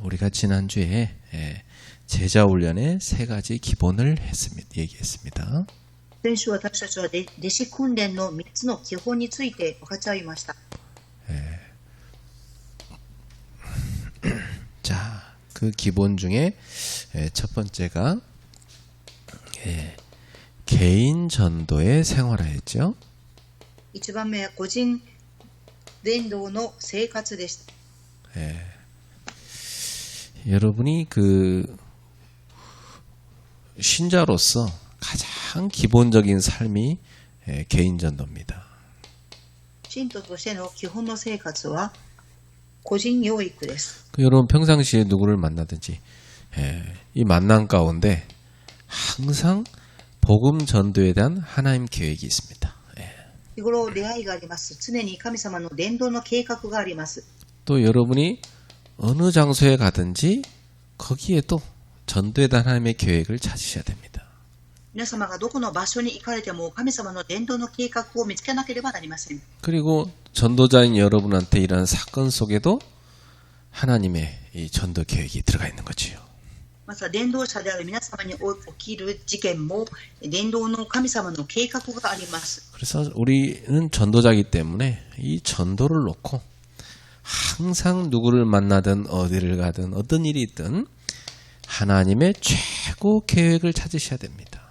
우리가 지난주에 제자 훈련의 세 가지 기본을 얘기했습니다. 先週私たちは弟子訓練の3つの基本について分かち合いました。 자, 그 기본 중에 첫 번째가 개인 전도의 생활화였죠. 1番目は個人伝道の生活でした。 여러분이 그 신자로서 가장 기본적인 삶이 개인 전도입니다. 信徒としての基本の生活は個人養育です。 여러분 평상시에 누구를 만나든지 이 만남 가운데 항상 복음 전도에 대한 하나님 계획이 있습니다. 日頃出会いがあります。常に神様の伝道の計画があります。 또 여러분이 어느 장소에 가든지 거기에 또 전도에 대한 하나님의 계획을 찾으셔야 됩니다. 皆様がどこの場所に行かれても神様の伝道の計画を見つけなければなりません。 그리고 전도자인 여러분한테 이러한 사건 속에도 하나님의 이 전도 계획이 들어가 있는 거지요. また伝道者である皆様に起きる事件も伝道の神様の計画があります。 그래서 우리는 전도자이기 때문에 이 전도를 놓고 항상 누구를 만나든 어디를 가든 어떤 일이 있든 하나님의 최고 계획을 찾으셔야 됩니다.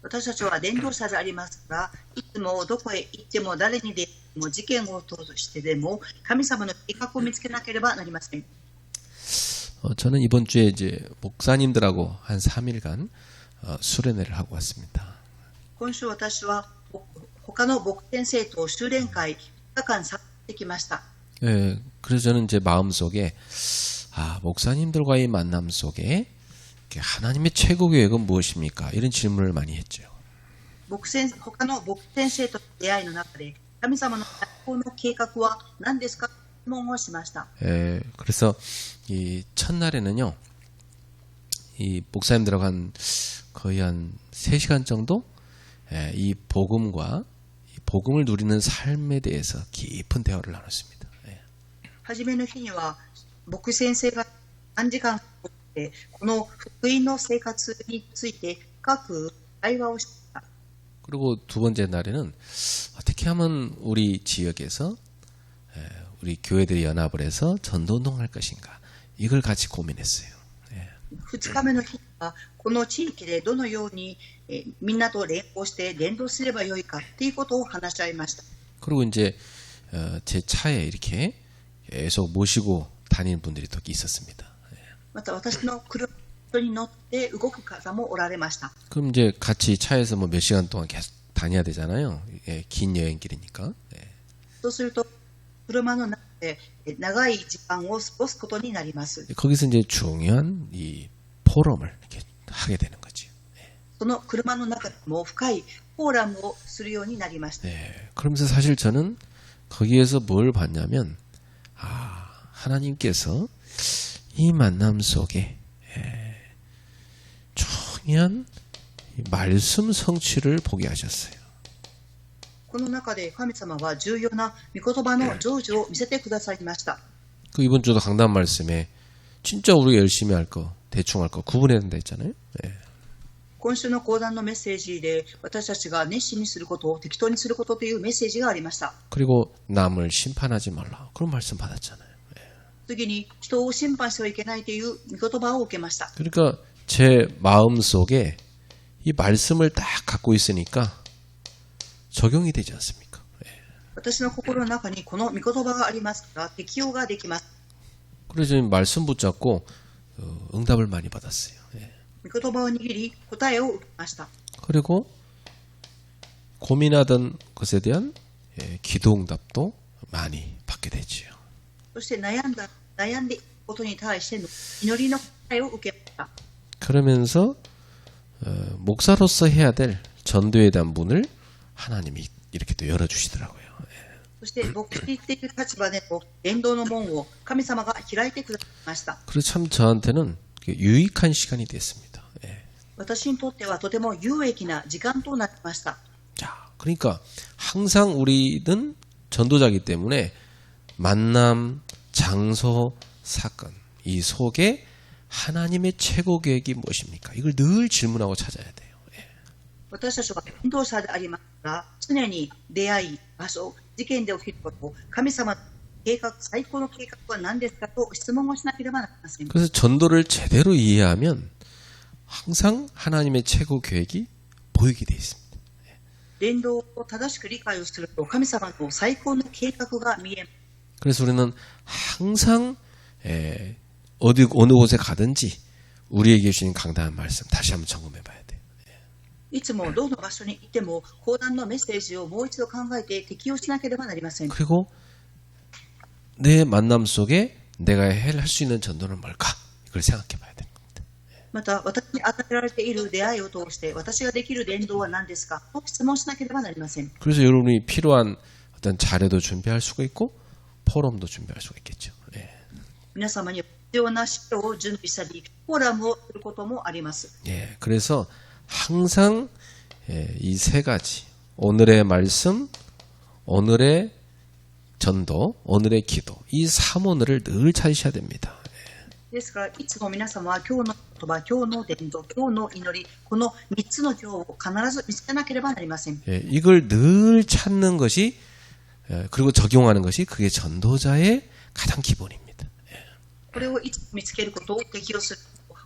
私たちは伝道者でありますが、いつもどこへ行っても誰にでも事件を通してでも神様の計画を見つけなければなりません。 저는 이번 주에 이제 목사님들하고 한 3일간 수련회를 하고 왔습니다. 今週私は他の牧先生と修練会2日間参加してきました。 그래서 저는 제 마음속에 목사님들과의 만남 속에 하나님의 최고 계획은 무엇입니까? 이런 질문을 많이 했죠. 他の牧先生との出会いの中で神様の最高の計画は何ですかと質問をしました。 그래서 이 첫날에는요, 이 목사님들하고 거의 한 3시간 정도 이 복음과 이 복음을 누리는 삶에 대해서 깊은 대화를 나눴습니다. 初めの日には牧先生が3時間この福音の生活について深く対話をしました。 그리고 두 번째 날에는 어떻게 하면 우리 지역에서 우리 교회들이 연합을 해서 전도운동할 것인가 이걸 같이 고민했어요. 2日目の日にはこの地域でどのようにみんなと連合して伝道すればよいかということを話し合いました。 그리고 이제 제 차에 이렇게 계속 모시고 다니는 분들이 또 있었습니다. また私の車に乗って動く方もおられました。 그럼 이제 같이 차에서 뭐 몇 시간 동안 계속 다녀야 되잖아요. 긴 여행길이니까. そうすると車の中で長い時間を過ごすことになります。 거기서 이제 중요한 이 포럼을 이렇게 하게 되는 거죠. その車の中でも深いフォーラムをするようになりました。 그러면서 사실 저는 거기에서 뭘 봤냐면 하나님께서 이 만남 속에 중요한 말씀 성취를 보게 하셨어요. この中で神様は重要な御言葉の成就を見せてくださいました。 그 이번 주도 강단 말씀에 진짜 우리가 열심히 할 거, 대충 할 거 구분해야 된다 했잖아요. 今週の講談のメッセージで私たちが熱心にすることを適当にすることというメッセージがありました。 그리고 남을 심판하지 말라. 그런 말씀 받았잖아요. 次に人を審判してはいけないという御言葉を受けました。 그러니까 제 마음 속에 이 말씀을 딱 갖고 있으니까 적용이 되지 않습니까? 私の心の中にこの御言葉がありますから適用ができます。 그래서 말씀 붙잡고 응답을 많이 받았어요. 御言葉を握り答えを受けました。 그리고 고민하던 것에 대한 기도 응답도 많이 받게 되지요. そして悩んでいることに対しての祈りの答えを受けました。 그러면서 목사로서 해야 될 전도에 대한 문을 하나님이 이렇게 또 열어주시더라고요. そして牧師的立場での伝道の門を神様が開いてくださいました。 그래서 참 저한테는 유익한 시간이 됐습니다. 私にとってはとても有益な時間となりました。 자, 그러니까 항상 우리는 전도자이기 때문에 만남, 장소, 사건 이 속에 하나님의 최고 계획이 무엇입니까? 이걸 늘 질문하고 찾아야 돼요. 私たちは伝道者でありますが、常に出会い、場所、事件で起きることを、神様の計画、最高の計画は何ですかと質問をしなければなりません。 그래서 전도를 제대로 이해하면 항상 하나님의 최고 계획이 보이게 돼 있습니다. 伝道を正しく理解をすると、神様の最高の計画が見えます。 그래서 우리는 항상 어느 곳에 가든지 우리에게 주신 강단한 말씀 다시 한번 점검해 봐야 돼요. いつもどの場所にいても、講談のメッセージをもう一度考えて適用しなければなりません。 그리고 내 만남 속에 내가 할 수 있는 전도는 뭘까? 이걸 생각해 봐야 되는 겁니다. また、私に与えられている出会いを通して、私ができる伝道は何ですかと質問しなければなりません。 그래서 여러분이 필요한 어떤 자료도 준비할 수가 있고 포럼도 준비할 수가 있겠죠. 皆様に必要な資料を準備したり、フォーラムをすることもあります。 그래서 항상 이 세 가지 오늘의 말씀, 오늘의 전도, 오늘의 기도 이 3오늘을 늘 찾으셔야 됩니다. ですから、いつも皆様は今日の言葉、今日の伝道、今日の祈り、この3つの今日を必ず見つけなければなりません。 이걸 늘 찾는 것이 그리고 적용하는 것이 그게 전도자의 가장 기본입니다. これをいつも見つけることを適用する。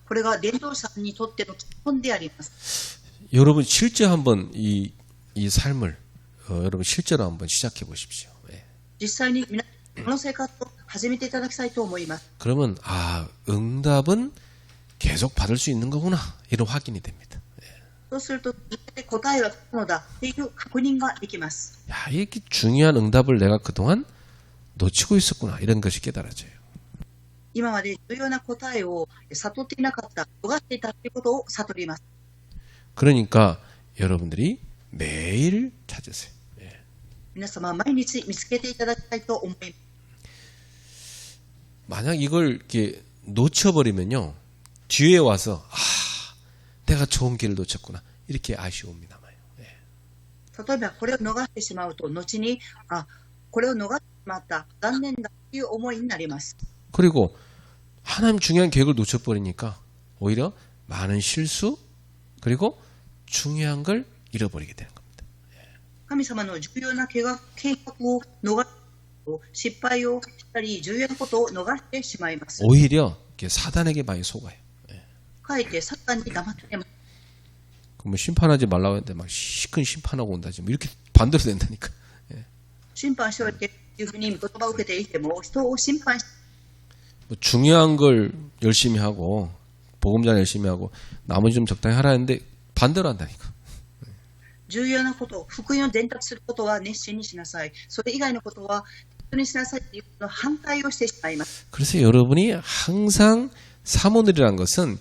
これが伝道者にとっての基本であります。 여러분 실제 한번 이 삶을 여러분 실제로 한번 시작해 보십시오. 実際に皆さんこの生活を始めていただきたいと思います。 그러면 응답은 계속 받을 수 있는 거구나 이런 확인이 됩니다. そうすると、答えが来るのだという確認ができます。 야, 이렇게 중요한 응답을 내가 그동안 놓치고 있었구나 이런 것이 깨달아져요. 今まで重要な答えを悟っていなかった、逃していたということを悟ります。 그러니까 여러분들이 매일 찾으세요. 皆様、毎日見つけていただきたいと思います。 만약 이걸 이렇게 놓쳐버리면요, 뒤에 와서 내가 좋은 길을 놓쳤구나 이렇게 아쉬움이 남아요. 例えば、これを逃してしまうと、後に、これを逃してしまった、残念だという思いになります。 그리고 하나님 중요한 계획을 놓쳐버리니까 오히려 많은 실수 그리고 중요한 걸 잃어버리게 되는 겁니다. 神様の重要な計画を逃すと、失敗をしたり、重要なことを逃してしまいます。 오히려 이렇게 사단에게 많이 속아요. かえってサタンに黙ってます。 그럼 심판하지 말라고 했는데 막 시큰 심판하고 온다지 뭐 이렇게 반대로 된다니까. 審判しておいてというふうに言葉を受けていても、人を審判して 뭐 중요한 걸 열심히 하고 복음 잘 열심히 하고 나머지 좀 적당히 하라 했는데 반대로 한다니까. 重要なこと、福音を伝達することは熱心にしなさい。それ以外のことは適当にしなさいというの反対をしてしまいます。 그래서 여러분이 항상 사모늘이라는 것은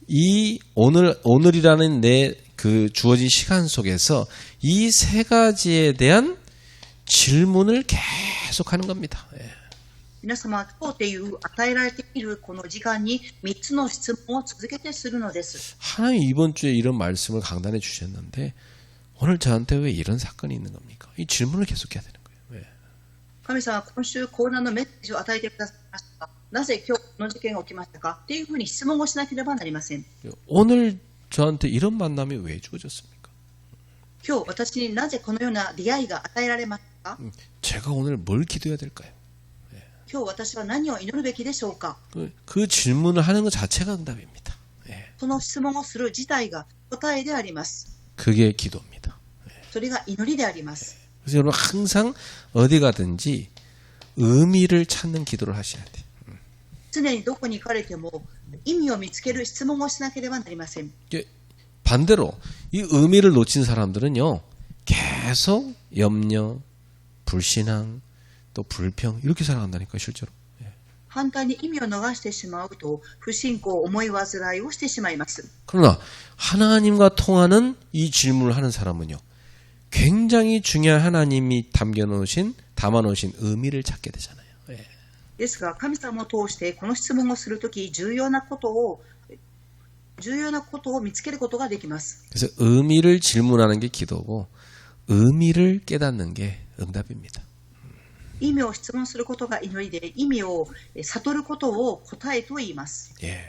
이 오늘이라는 내 그 주어진 시간 속에서 이 세 가지에 대한 질문을 계속하는 겁니다. 皆様、今日という与えられているこの時間に3つの質問を続けてするのです。 하나님 이번 주에 이런 말씀을 강단해 주셨는데 오늘 저한테 왜 이런 사건이 있는 겁니까? 이 질문을 계속해야 되는 거예요. 왜? 神様は今週コーナーのメッセージを与えてくださいましたが、なぜ今日この事件が起きましたかっていうふうに質問をしなければなりません。 오늘 저한테 이런 만남이 왜 주어졌습니까? 今日私になぜこのような出会いが与えられましたか？ 제가 오늘 뭘 기도해야 될까요? 今日私は何を祈るべきでしょうか？ 그 질문을 하는 것 자체가 응답입니다. その質問をする自体が答えであります。 그게 기도입니다. それが祈りであります。 그래서 여러분 항상 어디 가든지 의미를 찾는 기도를 하셔야 돼요. 常にどこに行かれても意味を見つける質問をしなければなりません。 반대로 이 의미를 놓친 사람들은요 계속 염려, 불신앙, 또 불평 이렇게 살아간다니까 실제로. 反対に意味を逃してしまうと不信仰、思い煩いをしてしまいます。 그러나 하나님과 통하는 이 질문을 하는 사람은요 굉장히 중요한 하나님이 담아 놓으신 의미를 찾게 되잖아요. ですが神様を通してこの質問をするとき重要なことを見つけることができます。 그래서 의미를 질문하는 게 기도고 의미를 깨닫는 게 응답입니다. 意味を質問することが祈りで、意味を悟ることを答えと言います。 예.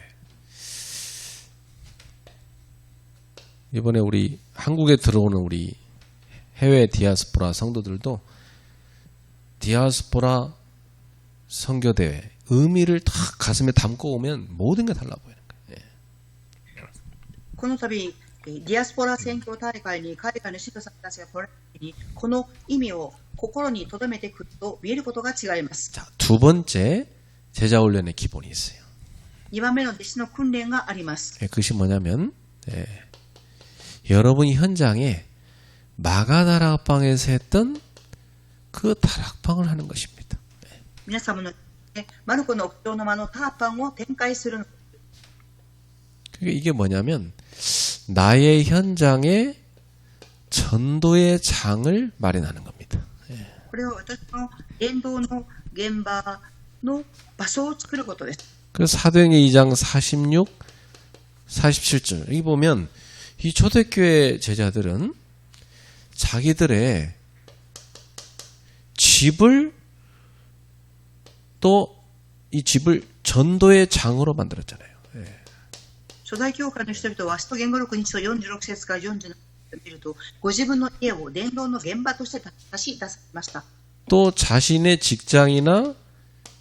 이번에 우리 한국에 들어오는 우리 해외 디아스포라 성도들도 디아스포라 선교대회 의미를 다 가슴에 담고 오면 모든 게 달라 보이는 거예요. 예. この度、ディアスポラ選挙大会に海外の信徒さんたちが来られる時に、この意味を心に留めてくると見えることが違います。 자, 두 번째 제자 훈련의 기본이 있어요. 2番目の弟子の訓練があります。 예, 그것이 뭐냐면 여러분이 현장에 마가다락방에서 했던 그 다락방을 하는 것입니다. 皆様のマルコの屋上の間のターパンを展開するの。 이게 뭐냐면 나의 현장에 전도의 장을 마련하는 겁니다. これは私の伝道の現場の場所を作ることです。 그 사도행전 2장 46, 47절 여기 보면 이 초대교회 제자들은 자기들의 집을 또 이 집을 전도의 장으로 만들었잖아요. 初代教会の人々は使徒言語録2章46節から47節を見ると、ご自分の家を伝道の現場として出し出されました。 또 자신의 직장이나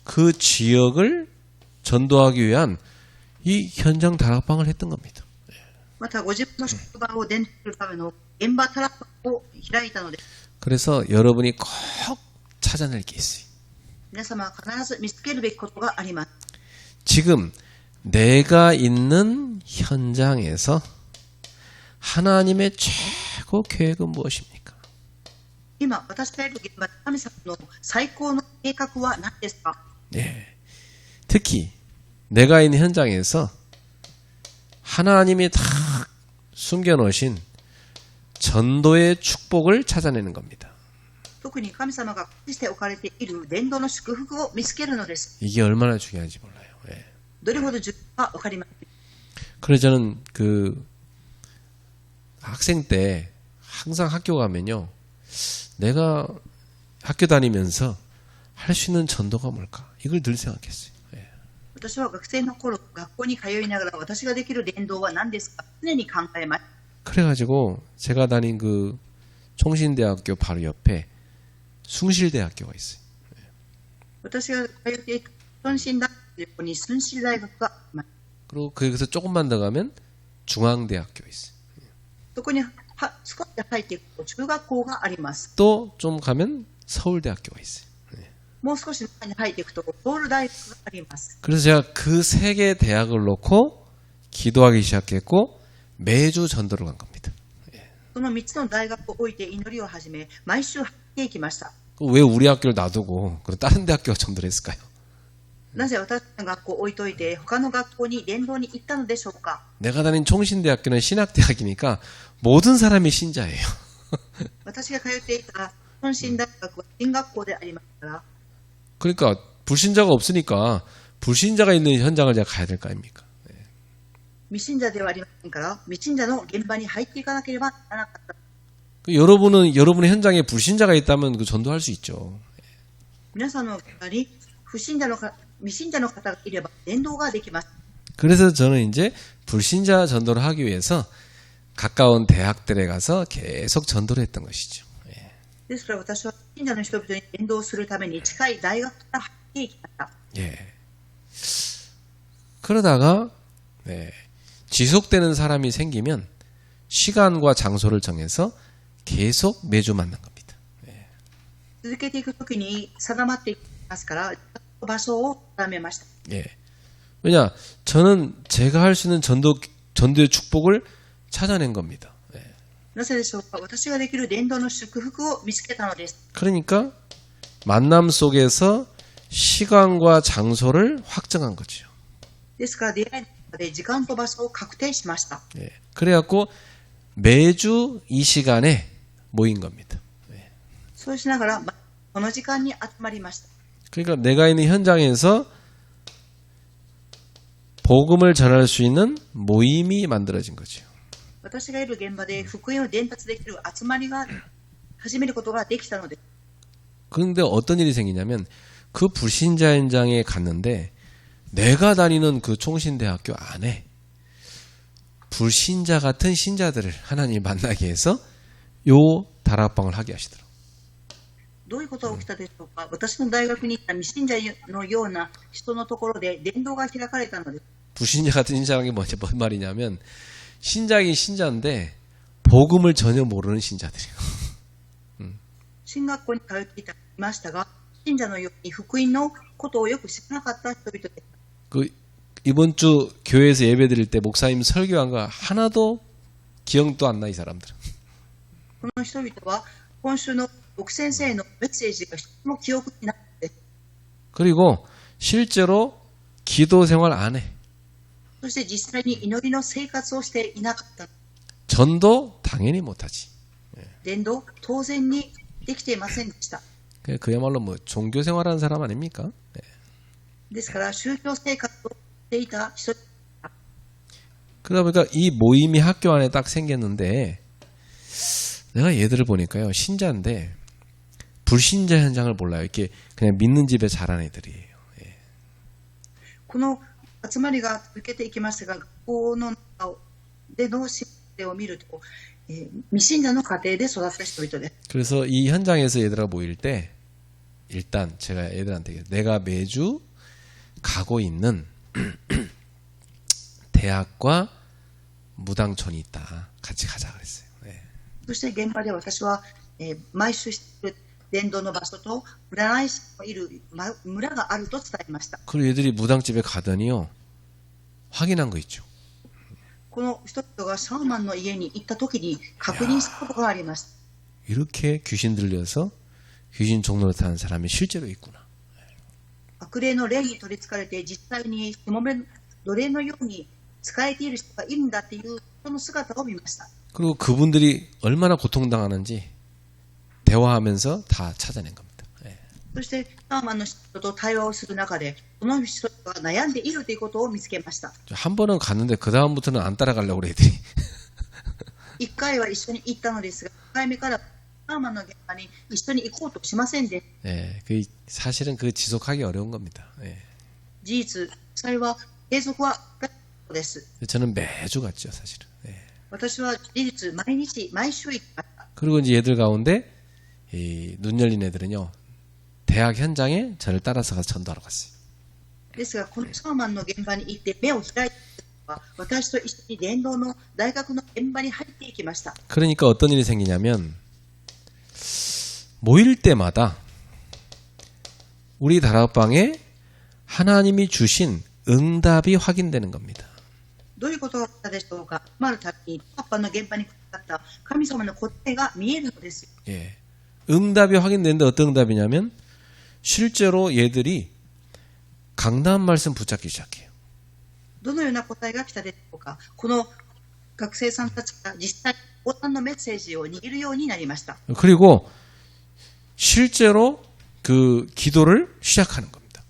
그 지역을 전도하기 위한 이 현장 다락방을 했던 겁니다. またご自分の職場を伝道するための現場タラッパを開いたのです。 그래서 여러분이 꼭 찾아낼 게 있어요. 皆様は必ず見つけるべきことがあります。 지금 내가 있는 현장에서 하나님의 최고 계획은 무엇입니까? 今、私がいる現場で神様の最高の計画は何ですか？ 예. 특히 내가 있는 현장에서 하나님이 다 숨겨놓으신 전도의 축복을 찾아내는 겁니다. 特に神様が隠して置かれている伝道の祝福を見つけるのです。 이게 얼마나 중요한지 몰라요. 예. どれほど重要か分かりません。 그래서 저는 그 학생 때 항상 학교 가면요, 내가 학교 다니면서 할 수 있는 전도가 뭘까? 이걸 늘 생각했어요. 예. 私は学生の頃、学校に通いながら私ができる伝道は何ですか？常に考えました。 그래가지고 제가 다닌 그 총신대학교 바로 옆에 숭실대학교가 있어요. 私が通っていた孫信大学に孫信大学があります。 그리고 거기서 조금만 더 가면 중앙대학교 있어요. そこに少し入っていくと中学校があります。 또 좀 가면 서울대학교가 있어요. もう少し中に入っていくとソウル大学があります。 그래서 제가 그 세 개 대학을 놓고 기도하기 시작했고 매주 전도를 간 겁니다. その3つの大学を置いて祈りを始め、毎週入っていきました。 왜 우리 학교를 놔두고 그럼 다른 대학교가 전도를 했을까요? なぜ私の学校を置いといて他の学校に伝道に行ったのでしょうか？ 내가 다닌 총신대학교는 신학대학이니까 모든 사람이 신자예요. 私が通っていた孫信大学は進学校でありますから、 그러니까 불신자가 없으니까 불신자가 있는 현장을 제가 가야 될 거 아닙니까? 未信者ではありませんから、未信者の現場に入っていかなければならなかった。 여러분은 여러분의 현장에 불신자가 있다면 그 전도할 수 있죠. 皆さんの現場に未信者の方がいれば伝道ができます。 그래서 저는 이제 불신자 전도를 하기 위해서 가까운 대학들에 가서 계속 전도를 했던 것이죠. ですから私は信者の人々に伝道するために近い大学から入っていきました。 예. 그러다가 지속되는 사람이 생기면 시간과 장소를 정해서 계속 매주 만난 겁니다. 続けていくときに定まっていきますから、場所を定めました。 예. 왜냐, 저는 제가 할 수 있는 전도의 축복을 찾아낸 겁니다. なぜでしょうか？私ができる伝道の祝福を見つけたのです。 그러니까 만남 속에서 시간과 장소를 확정한 거죠. ですから出会いの中で時間と場所を確定しました。 예. 그래갖고 매주 이 시간에 모인 겁니다. そうしながらこの時間に集まりました。 그러니까 내가 있는 현장에서 복음을 전할 수 있는 모임이 만들어진 거죠. 私がいる現場で福音を伝達できる集まりが始めることができたのです。 그런데 어떤 일이 생기냐면 그 불신자 현장에 갔는데 내가 다니는 그 총신대학교 안에 불신자 같은 신자들을 하나님이 만나게 해서 요 다락방을 하게 하시더라고요. どういうことが起きたでしょうか。私の大学に行った未信者のような人のところで伝道が開かれたのです。 불신자 같은 신자가 뭔 말이냐면 신자긴 신자인데 복음을 전혀 모르는 신자들이에요. 進学校に通っていましたが、信者のように福音のことをよく知らなかった人々です。 그 이번 주 교회에서 예배 드릴 때 목사님 설교한 거 하나도 기억도 안 나 이 사람들은. この人々は今週の牧先生のメッセージが一つも記憶になくて、 그리고 실제로 기도 생활 안 해. そして実際に祈りの生活をしていなかった。 전도 당연히 못하지. 伝道当然にできていませんでした。 그야말로 뭐 종교 생활하는 사람 아닙니까? ですから宗教生活をしていた人。 그러다 보니까 이 모임이 학교 안에 딱 생겼는데 내가 얘들을 보니까요 신자인데 불신자 현장을 몰라요. 이렇게 그냥 믿는 집에 자란 애들이에요. この集まりが続けていきましたが、学校の中での信者を見ると、未信者の家庭で育った人々です。 그래서 이 현장에서 얘들아 모일 때 일단 제가 애들한테 내가 매주 가고 있는 대학과 무당촌이 있다. 같이 가자 그랬어요. そして現場で私は、毎週している伝道の場所と占い師のいる村があると伝えました。 그리고 얘들이 무당집에 가더니요 확인한 거 있죠. この人々がシャーマンの家に行った時に確認したことがありました。 이렇게 귀신 들려서 귀신 종노릇 하는 사람이 실제로 있구나. 悪霊の霊に取りつかれて実際にしもべ奴隷のように使えている人がいるんだっていうその姿を見ました。 그리고 그분들이 얼마나 고통당하는지 대화하면서 다 찾아낸 겁니다. そしてシャーマンの人と対話をする中でこの人が悩んでいるということを見つけました。 한 번은 갔는데 그 다음부터는 안 따라가려고 그래 애들이. 1回は一緒に行ったのですが2回目からシャーマンの現場に一緒に行こうとしませんで、 그 사실은 그 지속하기 어려운 겁니다. 事実それは継続は不可能です。 저는 매주 갔죠 사실은. 私は事実毎日毎週行きました。 그리고 이제 얘들 가운데 눈 열린 애들은요 대학 현장에 저를 따라서 가서 전도하러 갔어요. ですがこのシャーマンの現場に行って目を開いたのは私と一緒に伝道の大学の現場に入っていきました。 그러니까 어떤 일이 생기냐면 모일 때마다 우리 다락방에 하나님이 주신 응답이 확인되는 겁니다. どういうことがあったでしょうか。あるたびにパパの現場にかかった神様の答えが見えるのですよ。 응답이 확인되는데 어떤 응답이냐면 실제로 얘들이 강단 말씀 붙잡기 시작해요. どのような答えが来たでしょうか。この学生さんたちが実際にボタンのメッセージを握るようになりました。 그리고 실제로 그 기도를 시작하는 겁니다.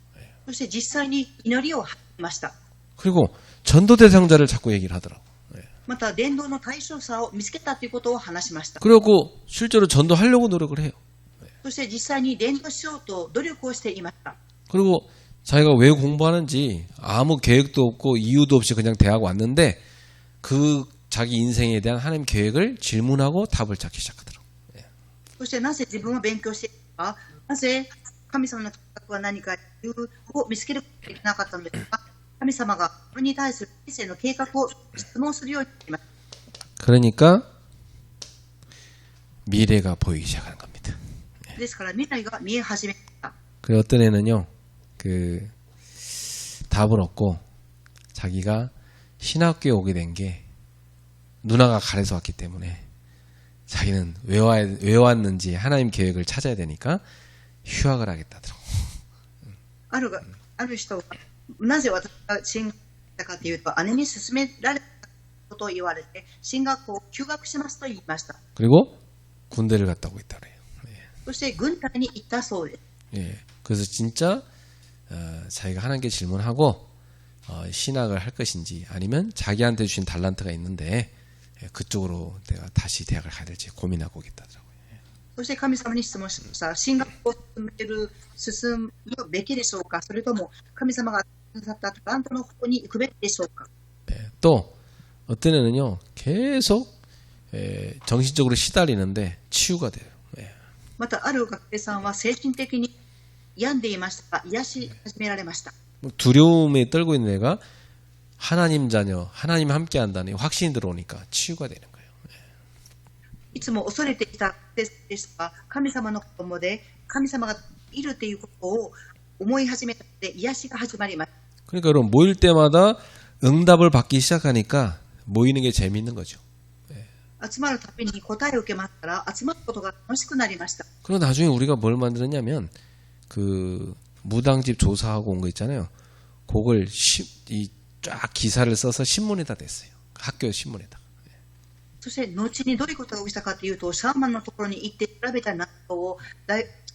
そして実際に祈りを始めました。 그리고 전도 대상자를 자꾸 얘기를 하더라고. また伝道の対象者を見つけたということを話しました。 그리고 실제로 전도하려고 노력을 해요. そして実際に伝道しようと努力をしていました。 그리고 자기가 왜 공부하는지 아무 계획도 없고 이유도 없이 그냥 대학 왔는데 그 자기 인생에 대한 하나님 계획을 질문하고 답을 찾기 시작하더라고. そしてなぜ自分は勉強しているか、なぜ神様の計画は何かというを見つけることができなかったのですか。神様が自分に対する人生の計画を質問するようになりました。 그러니까 미래가 보이기 시작하는 겁니다. ですから未来が見え始めました。 그 어떤 애는요, 그 답을 얻고 자기가 신학교에 오게 된 게 누나가 가래서 왔기 때문에 자기는 왜 왔는지 하나님 계획을 찾아야 되니까 휴학을 하겠다더라고. ある人はなぜ私が進学したかというと姉に勧められたことを言われて進学校を休学しますと言いました。 그리고 군대를 갔다 오고 있다 그래요. そして軍隊に行ったそうです。 그래서 진짜 자기가 하나님께 질문하고 신학을 할 것인지 아니면 자기한테 주신 달란트가 있는데 그쪽으로 내가 다시 대학을 가야 될지 고민하고 있다더라고요. そそして神様に質問しました。進学を進むべきでしょうか、それとも神様がくださったタラントの方に行くべきでしょうか。 또 어떤 애는요 계속 정신적으로 시달리는데 치유가 돼요. またある学生さんは精神的に病んでいましたが癒し始められました。 두려움에 떨고 있는 애가 하나님 자녀, 하나님 함께 한다는 확신이 들어오니까 치유가 되는 거예요. いつも恐れていた学生ですが、神様の子供で神様がいるということを思い始めたので癒しが始まりました。 그러니까 여러분 모일 때마다 응답을 받기 시작하니까 모이는 게 재밌는 거죠. 集まるたびに答えを受けましたら集まることが楽しくなりました。 그리고 나중에 우리가 뭘 만들었냐면 그 무당집 조사하고 온 거 있잖아요. 그걸 쫙 기사를 써서 신문에다 냈어요. 학교 신문에다. そして後にどういうことが起きたかというと、シャーマンのところに行って調べた内容を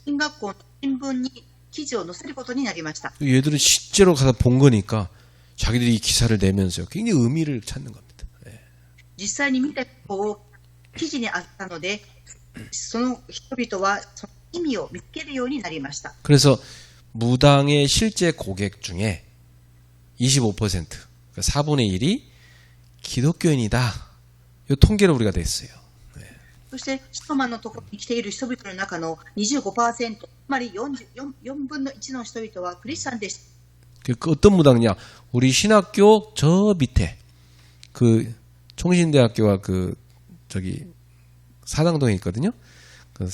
進学校の新聞に記事を載せることになりました。 얘들은 실제로 가서 본 거니까 자기들이 이 기사를 내면서요. 굉장히 의미를 찾는 겁니다. 実際に見たことを記事にあったので、その人々はその意味を見つけるようになりました。 그래서 무당의 실제 고객 중에 25%, 그러니까 4분의 1이 기독교인이다. 이 통계를 우리가 냈어요. そしてシャーマンのところに来ている人々の中の 25%、つまり4分の1の人々はクリスチャンでした。 그 어떤 무당이냐? 우리 신학교 저 밑에 그 총신대학교가 그 저기 사당동에 있거든요. 그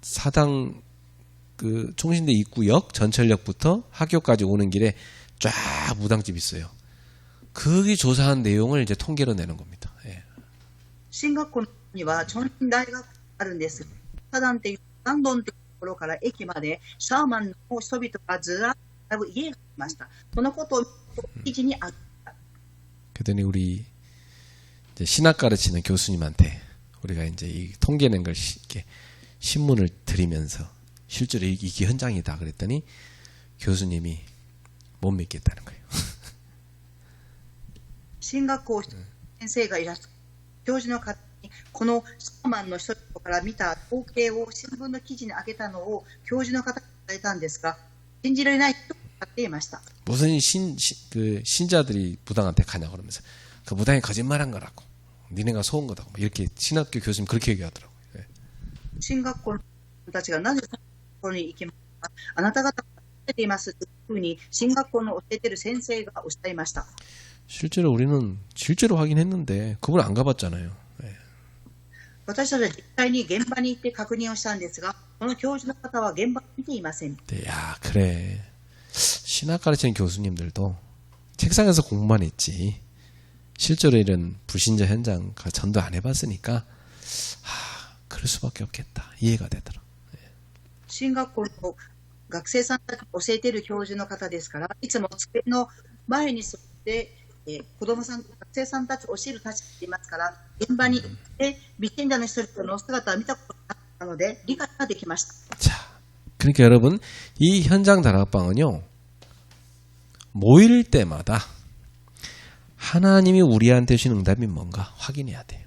사당 그 총신대 입구역 전철역부터 학교까지 오는 길에 쫙 무당집 있어요. 거기 조사한 내용을 이제 통계로 내는 겁니다. 예. 進学校にはチョンシン大学があるんです。サダンというサンドンというところから駅までシャーマンの人々がずらっと家がありました。そのことを記事にあった。 그랬더니 우리 이제 신학 가르치는 교수님한테 우리가 이제 이 통계 낸 걸 이렇게 신문을 드리면서 실제로 이게 현장이다 그랬더니 교수님이 못 믿겠다는 거예요. 進学校先生がいらっしゃる教授の方にこのシャーマンの人々から見た統計を新聞の記事に上げたのを教授の方に伝えたんですが、信じられないと言っていました。 무슨 그 신자들이 무당한테 가냐 그러면서 그 무당이 거짓말한 거라고 니네가 속은 거다고 이렇게 신학교 교수님 그렇게 얘기하더라고요. 예. 進学校の人たちがなぜそのところに行きますか、あなた方が教えていますというふうに進学校の教えている先生がおっしゃいました。 실제로 우리는 실제로 확인했는데 그걸 안 가봤잖아요. 예. 私たちは実際に現場に行って確認をしたんですが、この教授の方は現場に見ていません。 네, 야 그래 신학 가르치는 교수님들도 책상에서 공부만 했지 실제로 이런 불신자 현장 전도 안 해봤으니까 그럴 수밖에 없겠다 이해가 되더라. 進学校の学生さんたちを教えている教授の方ですから、いつも机の前に座って子供さん、学生さんたちを教える立場でいますから、現場に行って未信者の人々の姿を見たことがあったので理解ができました。 자, 그러니까 여러분 이 현장 다락방은요 모일 때마다 하나님이 우리한테 주신 응답이 뭔가 확인해야 돼요.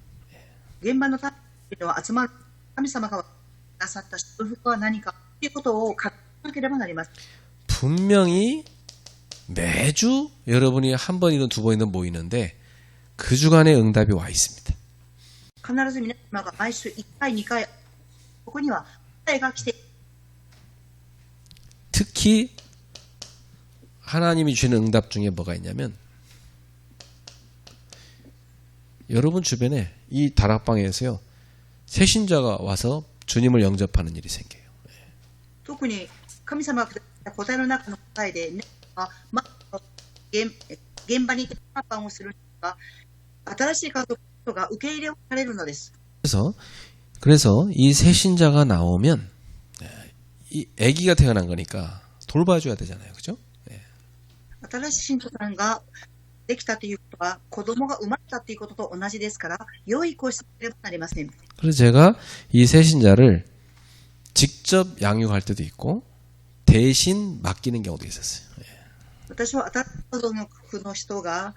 現場の立場は集まる神様がくださった祝福は何かということを確認しなければなりません。 분명히 매주 여러분이 한 번이든 두 번이든 모이는데 그 주간에 응답이 와 있습니다. 必ず皆様が毎週1回、2回、ここには答えが来て、 특히 하나님이 주시는 응답 중에 뭐가 있냐면 여러분 주변에 이 다락방에서요 새신자가 와서 주님을 영접하는 일이 생겨요. 特に神様がくださった答えの中の答えで、現場に行ってパンをするのが新しい家族が受け入れされるのです。 그래서 이 새신자가 나오면 이 아기가 태어난 거니까 돌봐줘야 되잖아요, 그죠? 新しい信徒さんができたということは子供が生まれたということと同じですから、良い子をしなければなりません。 그래서 제가 이 새신자를 직접 양육할 때도 있고 대신 맡기는 경우도 있었어요. 私は新しい家族の人が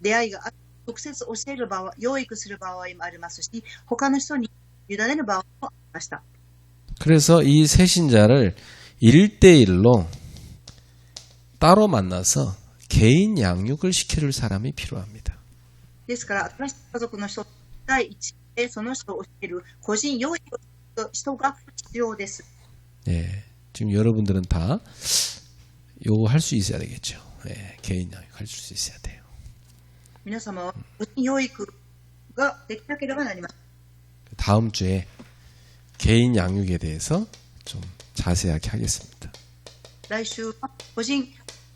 出会いがあって直接教える場合、養育する場合もありますし、他の人に委ねる場合もありました。 그래서 이 새신자를 1대1로 따로 만나서 개인 양육을 시켜줄 사람이 필요합니다. ですから、新しい家族の人、第一でその人を教える個人養育をする人が必要です。 예, 지금 여러분들은 다 요거 할 수 있어야 되겠죠. 예, 개인 양육 할 수 있어야 돼요. 皆様は個人養育ができなければなりません。 다음 주에 개인 양육에 대해서 좀 자세하게 하겠습니다. 来週は個人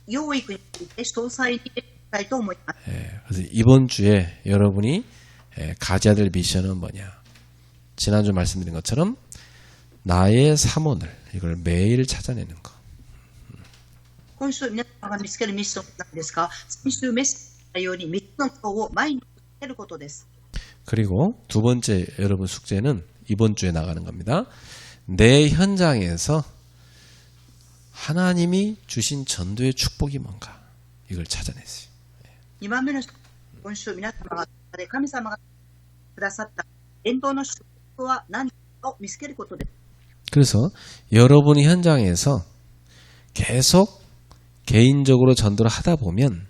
養育について詳細にいきたいと思います。 예, 그래서 이번 주에 여러분이 가져야 될 미션은 뭐냐? 지난주 말씀드린 것처럼 나의 사원을 이걸 매일 찾아내는 거. 今週皆様が見つけるミッションなんですが、先週メッセージしたように3つの今日を毎日見つけることです。 그리고 두 번째 여러분 숙제는 이번 주에 나가는 겁니다. 내 현장에서 하나님이 주신 전도의 축복이 뭔가 이걸 찾아냈어요. 2番目の今週皆様が神様がくださった伝道の祝福は何かを見つけることです。 그래서 여러분이 현장에서 계속 개인적으로 전도를 하다 보면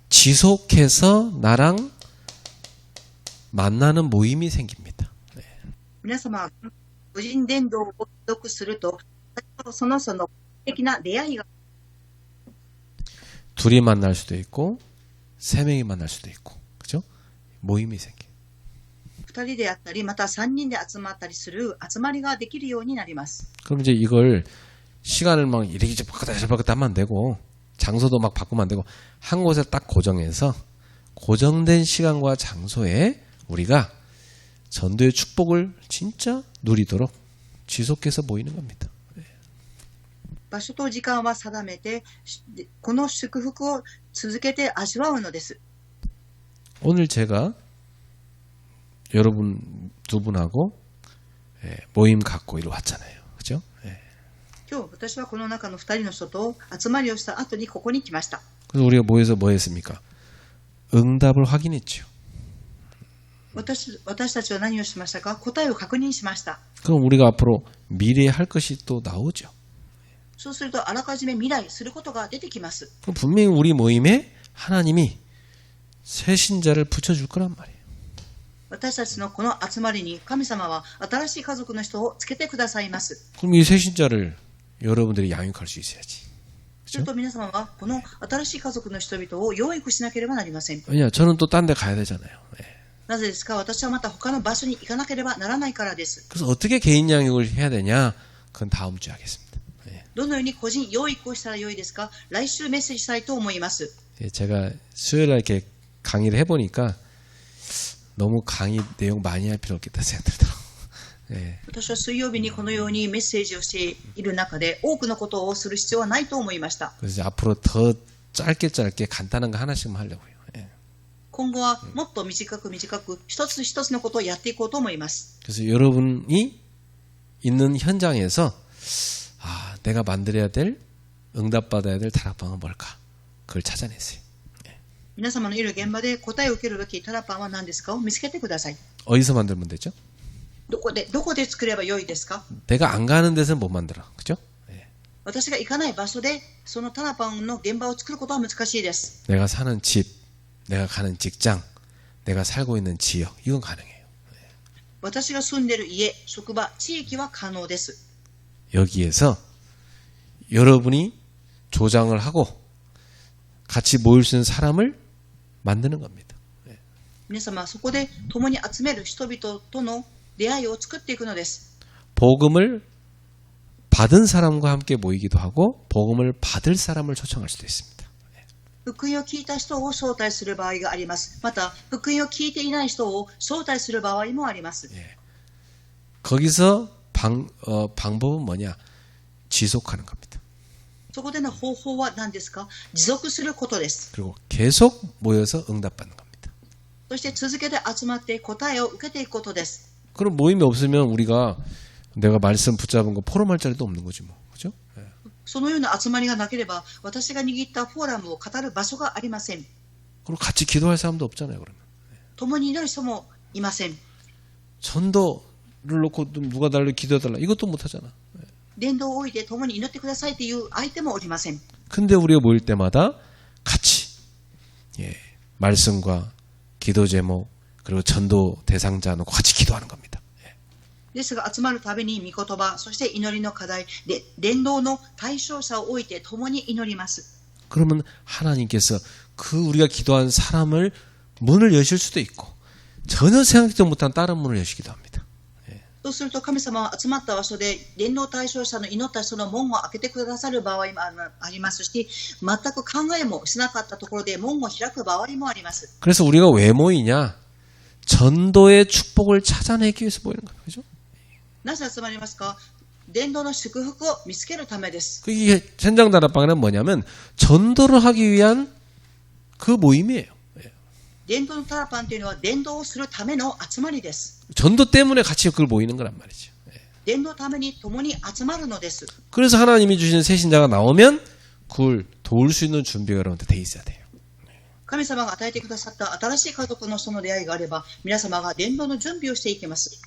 지속해서 나랑 만나는 모임이 생깁니다. 皆様が個人伝道を持続すると、その素敵な出会いが 둘이 만날 수도 있고 3명이 만날 수도 있고 그죠? 모임이 생겨요. 2人であったり、また3人で集まったりする集まりができるようになります。 그럼 이제 이걸 시간을 막 이렇게 바꾸다 하면 안 되고 장소도 막 바꾸면 안 되고 한 곳에 딱 고정해서 고정된 시간과 장소에 우리가 전도의 축복을 진짜 누리도록 지속해서 모이는 겁니다. 場所と時間は定めて、この祝福を続けて味わうのです。 오늘 제가 여러분 두 분하고 모임 갖고 이리 왔잖아요. 그죠? 今日私はこの中の2人の人と集まりをした後にここに来ました。 그래서 우리가 모여서 뭐 했습니까? 응답을 확인했죠. 私たちは何をしましたか？答えを確認しました。 그럼 우리가 앞으로 미래에 할 것이 또 나오죠. そうするとあらかじめ未来することが出てきます。 그럼 분명히 우리 모임에 하나님이 새 신자를 붙여줄 거란 말이에요. 私たちのこの集まりに神様は新しい家族の人をつけてくださいます。 그럼 이 새 신자를 여러분들이 양육할 수 있어야지. すると皆様はこの新しい家族の人々を養育しなければなりません。 왜냐, 저는 또 딴 데 가야 되잖아요. 예. なぜですか？私はまた他の場所に行かなければならないからです。 그래서 어떻게 개인 양육을 해야 되냐? 그건 다음 주에 하겠습니다. 예. どのように個人養育をしたらよいですか？来週メッセージしたいと思います。 예, 제가 수요일날 이렇게 강의를 해보니까 너무 강의 내용 많이 할 필요 없겠다 생각들더라고요. 예. 私は水曜日にこのようにメッセージをしている中で多くのことをする必要はないと思いました。 그래서 이제 앞으로 더 짧게 간단한 거 하나씩만 하려고요. 예. 今後はもっと短く一つ一つのことをやっていこうと思います。 그래서 여러분이 있는 현장에서 아, 내가 만들어야 될 응답받아야 될 다락방은 뭘까? 그걸 찾아냈어요. 皆様のいる現場で答えを受けるべきタラパンは何ですかを見つけてください。 어디서 만들면 되죠? どこで作ればよいですか？ 내가 안 가는 데서는 못 만들어. 그죠? 예. 私が行かない場所でそのタラパンの現場を作ることは難しいです。 내가 사는 집, 내가 가는 직장, 내가 살고 있는 지역, 이건 가능해요. 私が住んでいる家、職場、地域は可能です。 여기에서 여러분이 조장을 하고 같이 모일 수 있는 사람을 만드는 겁니다. 皆様はそこで共に集める人々との出会いを作っていくのです。 복음을 받은 사람과 함께 모이기도 하고 복음을 받을 사람을 초청할 수도 있습니다. 福音を聞いた人を招待する場合があります。また、福音を聞いていない人を招待する場合もあります。 거기서 방법은 뭐냐? 지속하는 겁니다. そこでの方法は何ですか？持続することです。 그리고 계속 모여서 응답받는 겁니다. そして続けて集まって答えを受けていくことです。 그럼 모임이 없으면 우리가 내가 말씀 붙잡은 거 포럼할 자리도 없는 거지 뭐. 그죠? そのような集まりがなければ、私が握ったフォーラムを語る場所がありません。 그리고 같이 기도할 사람도 없잖아요, 그러면. 共に祈る人もいません。 전도 놓고 누가 달래 기도해달라 이것도 못하잖아. 伝道を置いて共に祈ってくださいという相手もおりません。 근데 우리가 모일 때마다 같이 말씀과 기도 제목 그리고 전도 대상자 놓고 같이 기도하는 겁니다. ですが集まるたびに御言葉、そして祈りの課題で伝道の対象者を置いて共に祈ります。 그러면 하나님께서 그 우리가 기도한 사람을 문을 여실 수도 있고 전혀 생각지도 못한 다른 문을 여시기도 합니다. そうすると神様は集まった場所で伝道対象者の祈った人の門を開けてくださる場合もありますし、全く考えもしなかったところで門を開く場合もあります。 그래서 우리가 왜 모이냐? 전도의 축복을 찾아내기 위해서 모이는 거예요. 그죠? なぜ集まりますか？伝道の祝福を見つけるためです。 이게 현장다락방은 뭐냐면 전도를 하기 위한 그 모임이에요. 伝道のタラパンというのは伝道をするための集まりです。 전도 때문에 같이 그걸 모이는 거란 말이죠. 伝道のために共に集まるのです。 그래서 하나님이 주시는 새 신자가 나오면 그걸 도울 수 있는 준비가 여러분한테 돼 있어야 돼요. 神様が与えてくださった新しい家族のその出会いがあれば、皆様が伝道の準備をしていきます。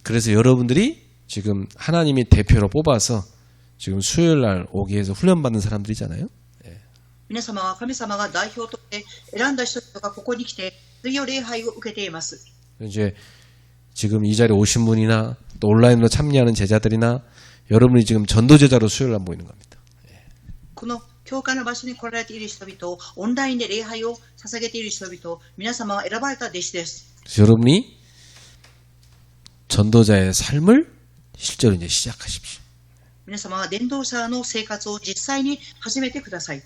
그래서 여러분들이 지금 하나님이 대표로 뽑아서 지금 수요일 날 오기 위해서 훈련받는 사람들이잖아요. 皆様は神様が代表として選んだ人々がここに来て次の礼拝を受けています。 이제 지금 이 자리에 오신 분이나 또 온라인으로 참여하는 제자들이나 여러분이 지금 전도 제자로 수요일 날 모이는 겁니다. この教会の場所に来られている人々、オンラインで礼拝を捧げている人々、皆様は選ばれた弟子です。 그래서 여러분이 전도자의 삶을 실제로 이제 시작하십시오. 皆様は伝道者の生活を実際に始めてください。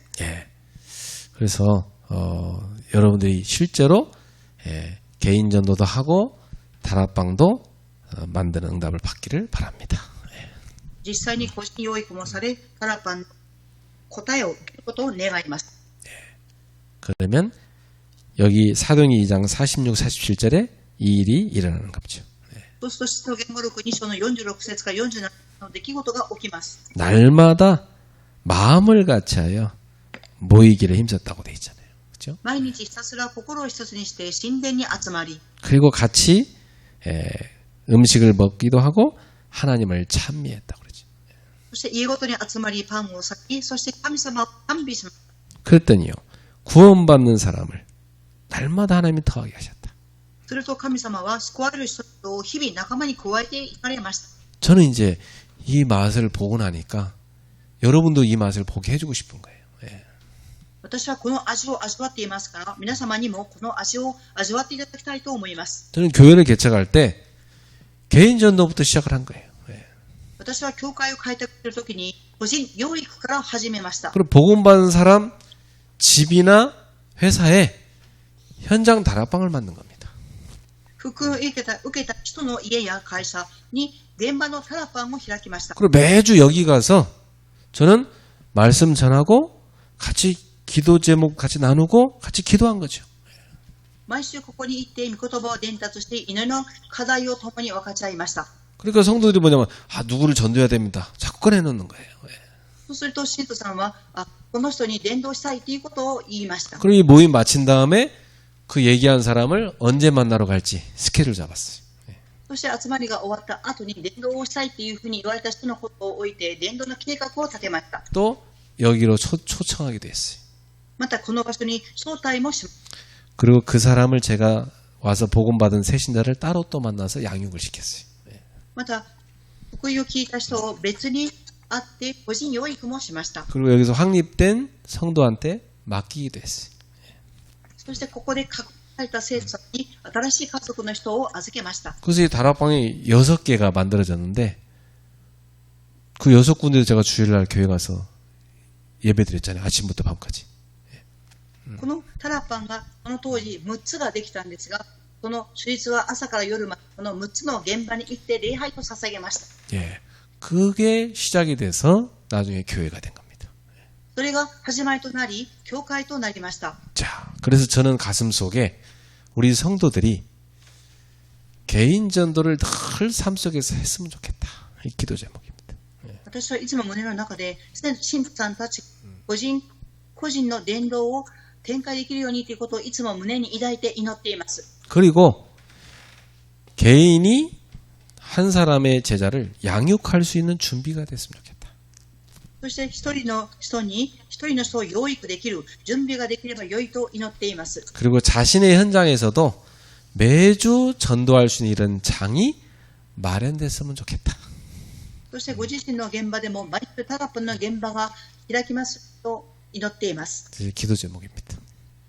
그래서 여러분들이 실제로 개인 전도도 하고 다락방도 만드는 응답을 받기를 바랍니다. 実際に個人養育もされ、タラパン答えを受けることを願います。 그러면 여기 사도행전 2장 46, 47절에 이 일이 일어나는 거죠. そうすると使徒言語録2章の46節から47節の出来事が起きます。 날마다 마음을 같이하여 모이기를 힘썼다고 돼 있잖아요. 그렇죠? 毎日ひたすら心を一つにして神殿に集まり、 그리고 같이 음식을 먹기도 하고 하나님을 찬미했다고 그러죠. そして家ごとに集まりパンを裂き、そして神様を賛美します。 그랬더니요. 구원받는 사람을 날마다 하나님이 더하게 하셨다. すると神様は救われる人々を日々仲間に加えていかれました。 저는 이제 이 맛을 보고 나니까 여러분도 이 맛을 보게 해주고 싶은 거예요. 私はこの味を味わっていますから、皆様にもこの味を味わっていただきたいと思います。 저는 교회를 개척할 때 개인 전도부터 시작을 한 거예요. 私は教会を開拓するときに個人養育から始めました。 그리고 복음받은 사람 집이나 회사에 현장 다락방을 만든 겁니다. 福音を受けた人の家や会社に現場のタラパンを開きました。 그리고 매주 여기 가서 저는 말씀 전하고 같이 기도 제목 같이 나누고 같이 기도한 거죠. 毎週ここに行って御言葉を伝達して祈りの課題を共に分かち合いました。 그러니까 성도들이 뭐냐면 누구를 전도해야 됩니다. 자꾸 꺼내놓는 거예요. そうすると信徒さんはこの人に伝道したいということを言いました。 그리고 이 모임 마친 다음에 그 얘기한 사람을 언제 만나러 갈지 스케줄 잡았어요. そして集まりが終わった後に伝道をしたいというふうに言われた人のことを置いて伝道の計画を立てました。 또 여기로 초청하기도 했어요. またこの場所に招待もしました。 그리고 그 사람을 제가 와서 복음받은 새신자를 따로 또 만나서 양육을 시켰어요. また福音を聞いた人を別に会って個人養育もしました。 그리고 여기서 확립된 성도한테 맡기기도 했어요. そしてここで確認された生徒さんに新しい家族の人を預けました。 그래서 이 다락방이 6개가 만들어졌는데 그 6군데를 제가 주일날 교회 가서 예배 드렸잖아요. 아침부터 밤까지. このタラパンがこの当時6つができたんですが、その主日は朝から夜までこの6つの現場に行って礼拝を捧げました。 예, 그게 시작이 돼서 나중에 교회가 된 겁니다. それが始まりとなり、教会となりました。 자, 그래서 저는 가슴 속에 우리 성도들이 개인 전도를 늘 삶 속에서 했으면 좋겠다. 이 기도 제목입니다. 私はいつも胸の中で信徒さんたち個人の伝道を展開できるようにということをいつも胸に抱いて祈っています。 그리고 개인이 한 사람의 제자를 양육할 수 있는 준비가 됐으면 좋겠다. そして一人の人を養育できる準備ができれば良いと祈っています。 그리고 자신의 현장에서도 매주 전도할 수 있는 이런 장이 마련됐으면 좋겠다. そしてご自身の現場でも毎週タラポンの現場が開きますと祈っています。 그게 기도 제목입니다.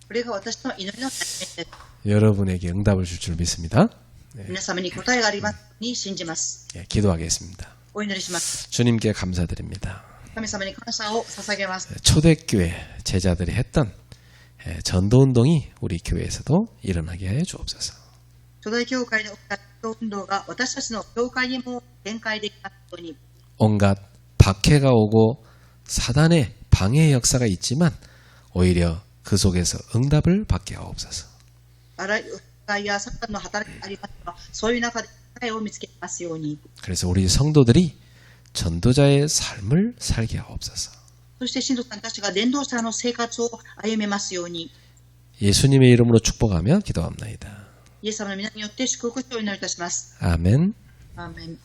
これが私の祈りの大変です。 여러분에게 응답을 줄 줄 믿습니다. 皆様に答えがありますに信じます。 예, 기도하겠습니다. お祈りします。 주님께 감사드립니다. 神様に感謝を捧げます。 초대교회 제자들이 했던 전도운동이 우리 교회에서도 일어나게 하여 주옵소서. 初代教会で起きた運動が私たちの教会にも展開できますように、 온갖 박해가 오고 사단의 방해 역사가 있지만 오히려 그 속에서 응답을 받게 하옵소서. あらゆる疑いやサタンの働きがありますが、そういう中で答えを見つけますように、 그래서 우리 성도들이 전도자의 삶을 살게 하옵소서. そして信徒さんたちが伝道者の生活を歩めますように、 예수님의 이름으로 축복하며 기도합나이다. イエス様の皆によって祝福をお祈りいたします。 아멘. アーメン。